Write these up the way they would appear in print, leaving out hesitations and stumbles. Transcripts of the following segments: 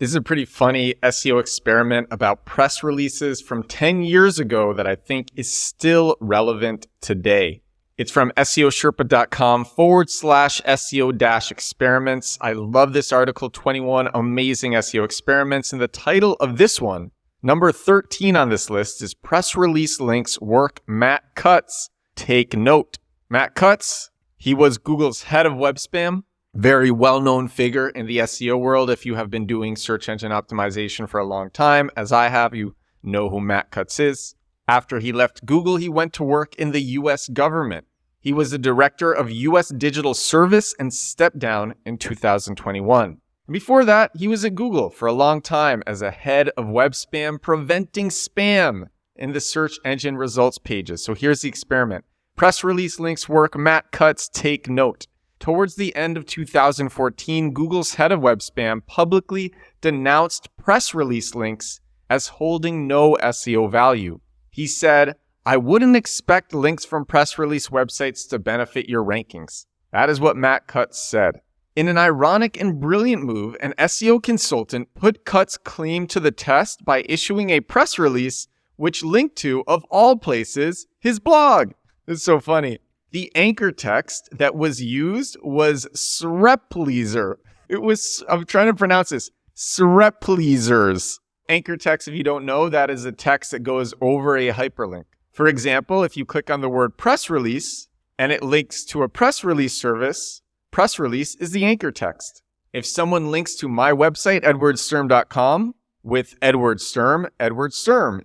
This is a pretty funny SEO experiment about press releases from 10 years ago that I think is still relevant today. It's from SEOsherpa.com/SEO-experiments. I love this article, 21 amazing SEO experiments. And the title of this one, number 13 on this list, is Press Release Links Work, Matt Cutts. Take note. Matt Cutts, he was Google's head of web spam. Very well-known figure in the SEO world. If you have been doing search engine optimization for a long time, as I have, you know who Matt Cutts is. After he left Google, he went to work in the US government. He was the director of US Digital Service and stepped down in 2021. Before that, he was at Google for a long time as a head of web spam, preventing spam in the search engine results pages. So here's the experiment. Press release links work, Matt Cutts, take note. Towards the end of 2014, Google's head of web spam publicly denounced press release links as holding no SEO value. He said, "I wouldn't expect links from press release websites to benefit your rankings." That is what Matt Cutts said. In an ironic and brilliant move, an SEO consultant put Cutts' claim to the test by issuing a press release which linked to, of all places, his blog. It's so funny. The anchor text that was used was srepleaser. I'm trying to pronounce this, srepleasers. Anchor text, if you don't know, that is a text that goes over a hyperlink. For example, if you click on the word press release and it links to a press release service, press release is the anchor text. If someone links to my website, edwardsturm.com, with Edward Sturm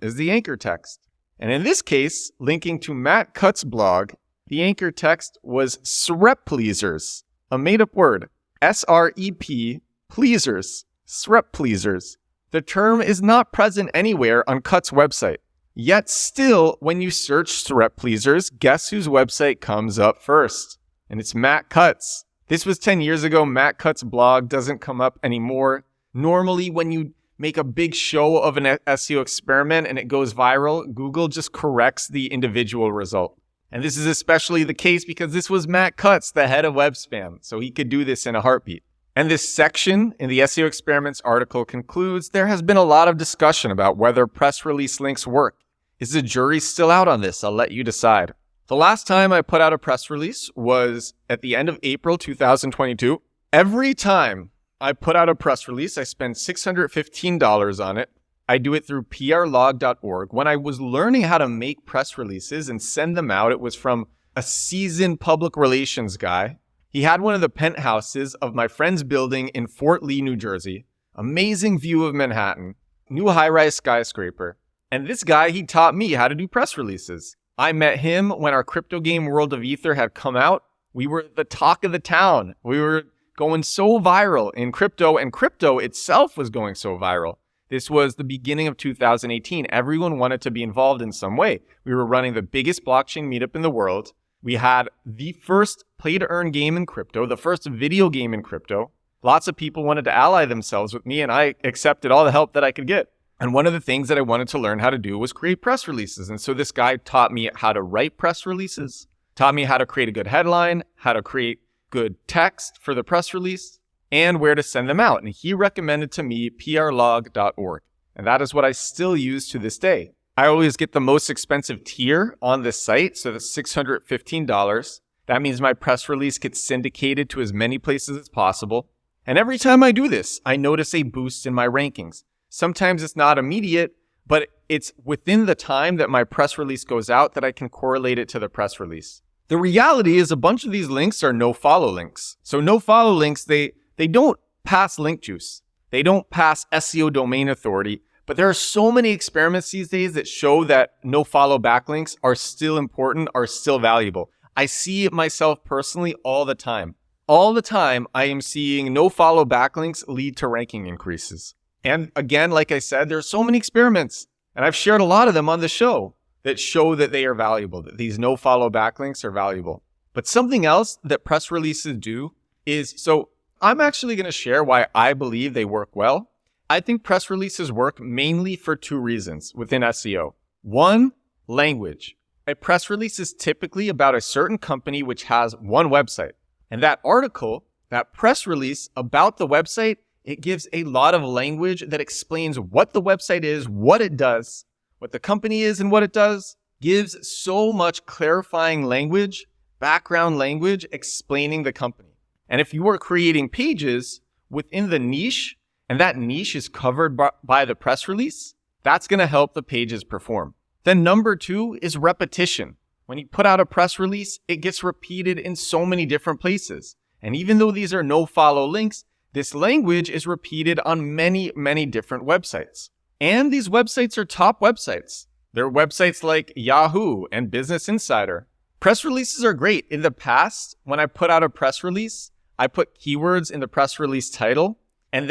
is the anchor text. And in this case, linking to Matt Cutts' blog, the anchor text was srepleasers, a made-up word. S-R-E-P, pleasers, srepleasers. The term is not present anywhere on Cutts' website. Yet still, when you search srepleasers, guess whose website comes up first? And it's Matt Cutts. This was 10 years ago. Matt Cutts' blog doesn't come up anymore. Normally, when you make a big show of an SEO experiment and it goes viral, Google just corrects the individual result. And this is especially the case because this was Matt Cutts, the head of web spam, so he could do this in a heartbeat. And this section in the SEO Experiments article concludes, there has been a lot of discussion about whether press release links work. Is the jury still out on this? I'll let you decide. The last time I put out a press release was at the end of April 2022. Every time I put out a press release, I spend $615 on it. I do it through prlog.org. When I was learning how to make press releases and send them out, it was from a seasoned public relations guy. He had one of the penthouses of my friend's building in Fort Lee, New Jersey. Amazing view of Manhattan. New high-rise skyscraper. And this guy, he taught me how to do press releases. I met him when our crypto game World of Ether had come out. We were the talk of the town. We were going so viral in crypto, and crypto itself was going so viral. This was the beginning of 2018. Everyone wanted to be involved in some way. We were running the biggest blockchain meetup in the world. We had the first play-to-earn game in crypto, the first video game in crypto. Lots of people wanted to ally themselves with me, and I accepted all the help that I could get. And one of the things that I wanted to learn how to do was create press releases. And so this guy taught me how to write press releases, taught me how to create a good headline, how to create good text for the press release, and where to send them out. And he recommended to me prlog.org. And that is what I still use to this day. I always get the most expensive tier on this site, so that's $615. That means my press release gets syndicated to as many places as possible. And every time I do this, I notice a boost in my rankings. Sometimes it's not immediate, but it's within the time that my press release goes out that I can correlate it to the press release. The reality is a bunch of these links are no-follow links. So no-follow links, they don't pass link juice. They don't pass SEO domain authority. But there are so many experiments these days that show that no-follow backlinks are still important, are still valuable. I see it myself personally all the time. All the time, I am seeing no-follow backlinks lead to ranking increases. And again, like I said, there are so many experiments, and I've shared a lot of them on the show that show that they are valuable, that these no-follow backlinks are valuable. But something else that press releases do is, so I'm actually going to share why I believe they work well. I think press releases work mainly for two reasons within SEO. One, language. A press release is typically about a certain company which has one website. And that article, that press release about the website, it gives a lot of language that explains what the website is, what it does, what the company is and what it does. Gives so much clarifying language, background language explaining the company. And if you are creating pages within the niche, and that niche is covered by the press release, that's going to help the pages perform. Then number 2 is repetition. When you put out a press release, it gets repeated in so many different places. And even though these are no-follow links, this language is repeated on many, many different websites. And these websites are top websites. They're websites like Yahoo and Business Insider. Press releases are great. In the past, when I put out a press release, I put keywords in the press release title. And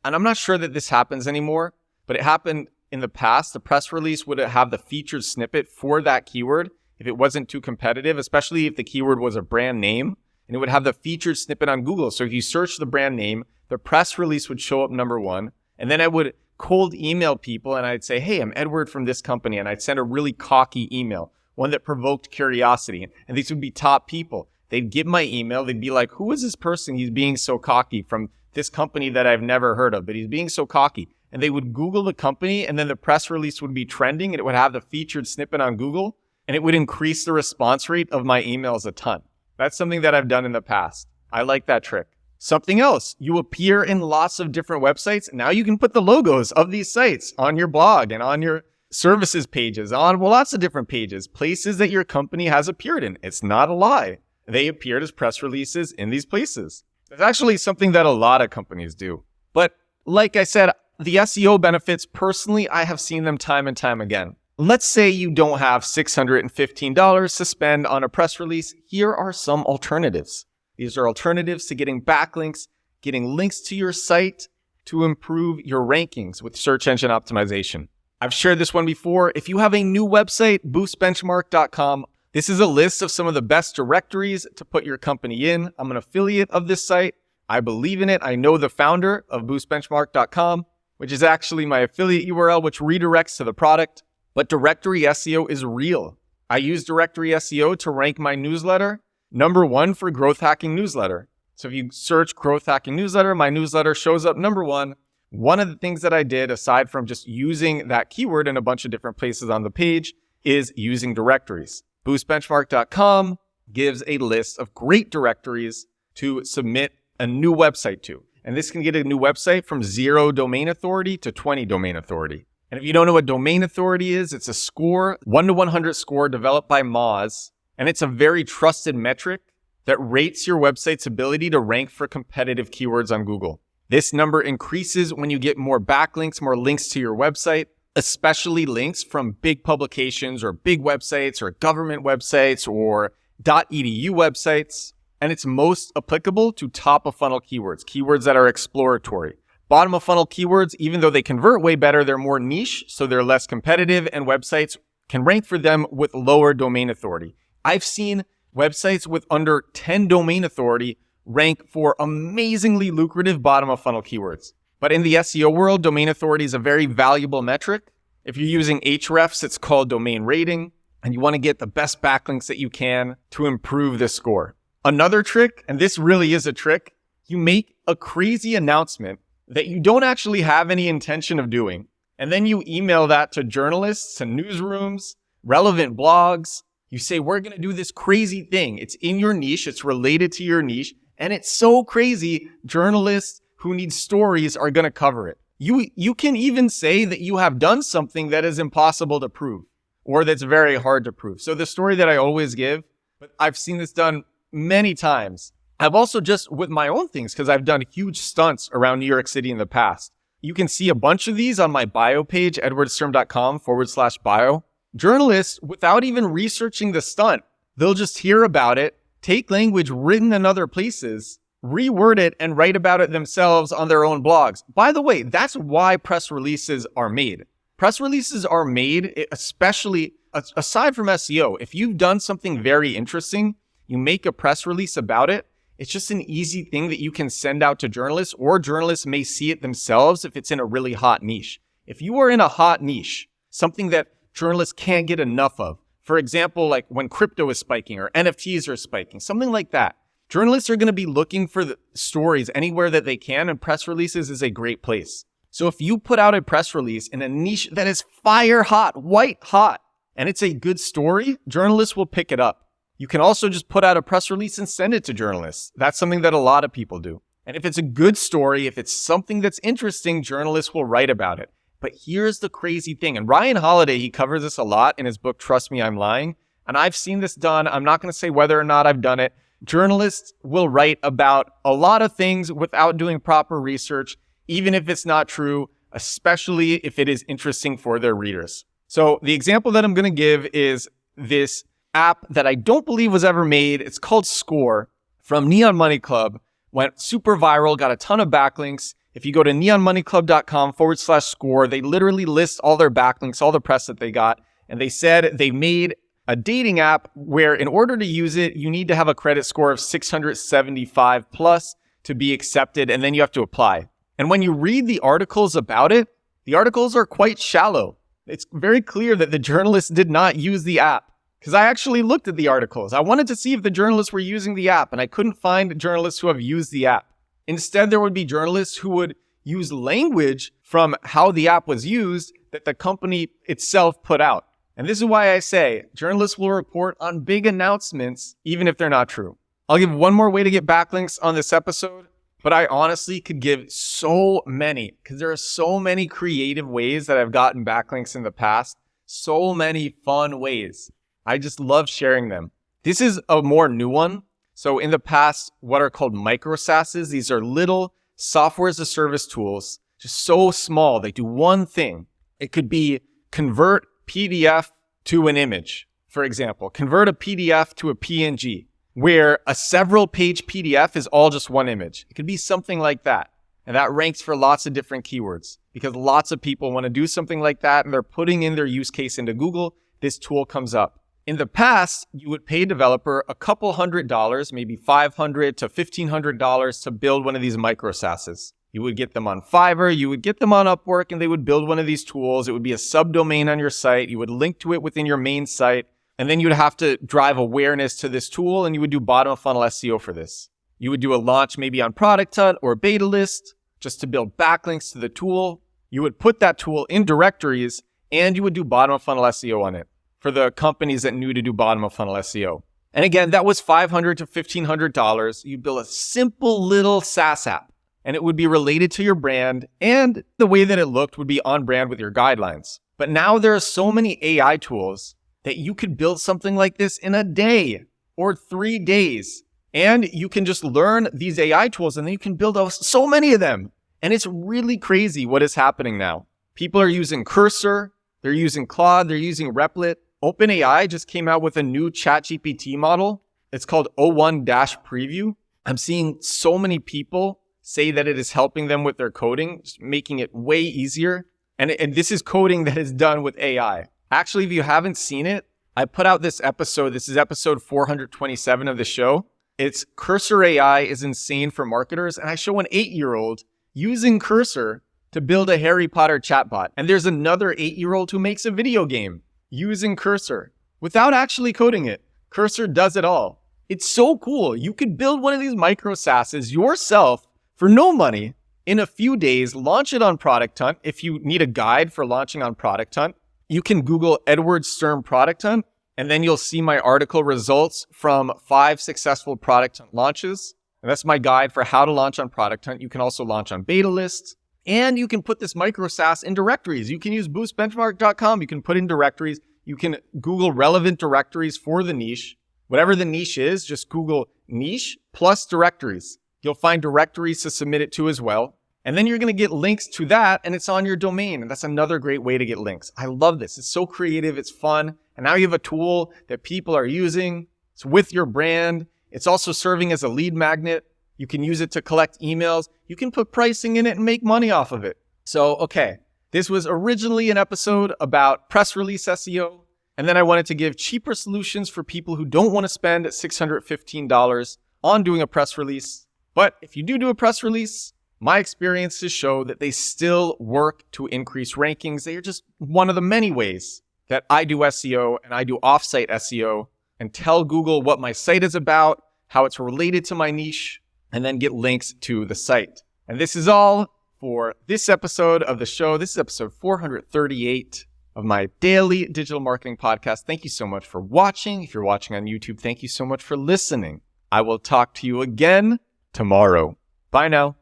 I'm not sure that this happens anymore, but it happened in the past. The press release would have the featured snippet for that keyword if it wasn't too competitive, especially if the keyword was a brand name. And it would have the featured snippet on Google. So if you search the brand name, the press release would show up number 1. And then I would cold email people and I'd say, hey, I'm Edward from this company. And I'd send a really cocky email, one that provoked curiosity. And these would be top people. They'd get my email. They'd be like, who is this person? He's being so cocky from this company that I've never heard of, but he's being so cocky. And they would Google the company and then the press release would be trending and it would have the featured snippet on Google and it would increase the response rate of my emails a ton. That's something that I've done in the past. I like that trick. Something else, you appear in lots of different websites. Now you can put the logos of these sites on your blog and on your services pages, on lots of different pages, places that your company has appeared in. It's not a lie. They appeared as press releases in these places. It's actually something that a lot of companies do. But like I said, the SEO benefits, personally, I have seen them time and time again. Let's say you don't have $615 to spend on a press release. Here are some alternatives. These are alternatives to getting backlinks, getting links to your site to improve your rankings with search engine optimization. I've shared this one before. If you have a new website, boostbenchmark.com, this is a list of some of the best directories to put your company in. I'm an affiliate of this site. I believe in it. I know the founder of boostbenchmark.com, which is actually my affiliate URL, which redirects to the product. But directory SEO is real. I use directory SEO to rank my newsletter number 1 for growth hacking newsletter. So if you search growth hacking newsletter, my newsletter shows up number 1. One of the things that I did, aside from just using that keyword in a bunch of different places on the page, is using directories. Boostbenchmark.com gives a list of great directories to submit a new website to. And this can get a new website from 0 domain authority to 20 domain authority. And if you don't know what domain authority is, it's a score, 1 to 100 score developed by Moz. And it's a very trusted metric that rates your website's ability to rank for competitive keywords on Google. This number increases when you get more backlinks, more links to your website, especially links from big publications or big websites or government websites or .edu websites. And it's most applicable to top of funnel keywords, keywords that are exploratory. Bottom of funnel keywords, even though they convert way better, they're more niche, so they're less competitive, and websites can rank for them with lower domain authority. I've seen websites with under 10 domain authority rank for amazingly lucrative bottom of funnel keywords. But in the SEO world, domain authority is a very valuable metric. If you're using Hrefs, it's called domain rating, and you want to get the best backlinks that you can to improve this score. Another trick, and this really is a trick, you make a crazy announcement that you don't actually have any intention of doing. And then you email that to journalists, to newsrooms, relevant blogs. You say, we're going to do this crazy thing. It's in your niche. It's related to your niche. And it's so crazy, journalists who need stories are going to cover it. You can even say that you have done something that is impossible to prove or that's very hard to prove. So the story that I always give, but I've seen this done many times. I've also just with my own things, because I've done huge stunts around New York City in the past. You can see a bunch of these on my bio page, edwardsturm.com/bio. Journalists, without even researching the stunt, they'll just hear about it, take language written in other places, reword it, and write about it themselves on their own blogs. By the way, that's why press releases are made. Press releases are made, especially aside from SEO. If you've done something very interesting, you make a press release about it. It's just an easy thing that you can send out to journalists, or journalists may see it themselves if it's in a really hot niche. If you are in a hot niche, something that journalists can't get enough of, for example, like when crypto is spiking or NFTs are spiking, something like that, Journalists are going to be looking for the stories anywhere that they can, and press releases is a great place. So if you put out a press release in a niche that is fire hot, white hot, and it's a good story, journalists will pick it up. You can also just put out a press release and send it to journalists. That's something that a lot of people do. And if it's a good story, if it's something that's interesting, journalists will write about it. But here's the crazy thing. And Ryan Holiday, he covers this a lot in his book, Trust Me, I'm Lying. And I've seen this done. I'm not going to say whether or not I've done it. Journalists will write about a lot of things without doing proper research, even if it's not true, especially if it is interesting for their readers. So the example that I'm going to give is this app that I don't believe was ever made. It's called Score from Neon Money Club. Went super viral, got a ton of backlinks. If you go to neonmoneyclub.com/score, they literally list all their backlinks, all the press that they got. And they said they made a dating app where in order to use it, you need to have a credit score of 675 plus to be accepted, and then you have to apply. And when you read the articles about it, the articles are quite shallow. It's very clear that the journalists did not use the app. Because I actually looked at the articles. I wanted to see if the journalists were using the app, and I couldn't find journalists who have used the app. Instead, there would be journalists who would use language from how the app was used that the company itself put out. And this is why I say journalists will report on big announcements, even if they're not true. I'll give one more way to get backlinks on this episode, but I honestly could give so many, because there are so many creative ways that I've gotten backlinks in the past, so many fun ways. I just love sharing them. This is a more new one. So in the past, what are called MicroSaaSes, these are little software as a service tools, just so small. They do one thing. It could be convert PDF to an image, for example. Convert a PDF to a PNG, where a several page PDF is all just one image. It could be something like that. And that ranks for lots of different keywords because lots of people want to do something like that and they're putting in their use case into Google. This tool comes up. In the past, you would pay a developer a couple $100, maybe $500 to $1,500 to build one of these MicroSaaSes. You would get them on Fiverr, you would get them on Upwork, and they would build one of these tools. It would be a subdomain on your site. You would link to it within your main site, and then you'd have to drive awareness to this tool, and you would do bottom of funnel SEO for this. You would do a launch maybe on Product Hunt or Beta List just to build backlinks to the tool. You would put that tool in directories, and you would do bottom of funnel SEO on it for the companies that knew to do bottom of funnel SEO. And again, that was $500 to $1,500. You build a simple little SaaS app, and it would be related to your brand, and the way that it looked would be on brand with your guidelines. But now there are so many AI tools that you could build something like this in a day or 3 days. And you can just learn these AI tools, and then you can build so many of them. And it's really crazy what is happening now. People are using Cursor, they're using Claude, they're using Replit. OpenAI just came out with a new ChatGPT model. It's called O1-Preview. I'm seeing so many people say that it is helping them with their coding, just making it way easier. And this is coding that is done with AI. Actually, if you haven't seen it, I put out this episode. This is episode 427 of the show. It's Cursor AI is insane for marketers. And I show an 8-year-old using Cursor to build a Harry Potter chatbot. And there's another 8-year-old who makes a video game using Cursor without actually coding it. Cursor does it all. It's so cool. You could build one of these MicroSaaSes yourself for no money in a few days, launch it on Product Hunt. If you need a guide for launching on Product Hunt, you can Google Edward Stern Product Hunt, and then you'll see my article results from 5 successful Product Hunt launches. And that's my guide for how to launch on Product Hunt. You can also launch on Beta List. And you can put this MicroSaaS in directories. You can use boostbenchmark.com. You can put in directories. You can Google relevant directories for the niche. Whatever the niche is, just Google niche plus directories. You'll find directories to submit it to as well. And then you're going to get links to that, and it's on your domain. And that's another great way to get links. I love this. It's so creative. It's fun. And now you have a tool that people are using. It's with your brand. It's also serving as a lead magnet. You can use it to collect emails. You can put pricing in it and make money off of it. So, okay, this was originally an episode about press release SEO. And then I wanted to give cheaper solutions for people who don't want to spend $615 on doing a press release. But if you do a press release, my experiences show that they still work to increase rankings. They are just one of the many ways that I do SEO and I do offsite SEO and tell Google what my site is about, how it's related to my niche, and then get links to the site. And this is all for this episode of the show. This is episode 438 of my daily digital marketing podcast. Thank you so much for watching. If you're watching on YouTube, thank you so much for listening. I will talk to you again tomorrow. Bye now.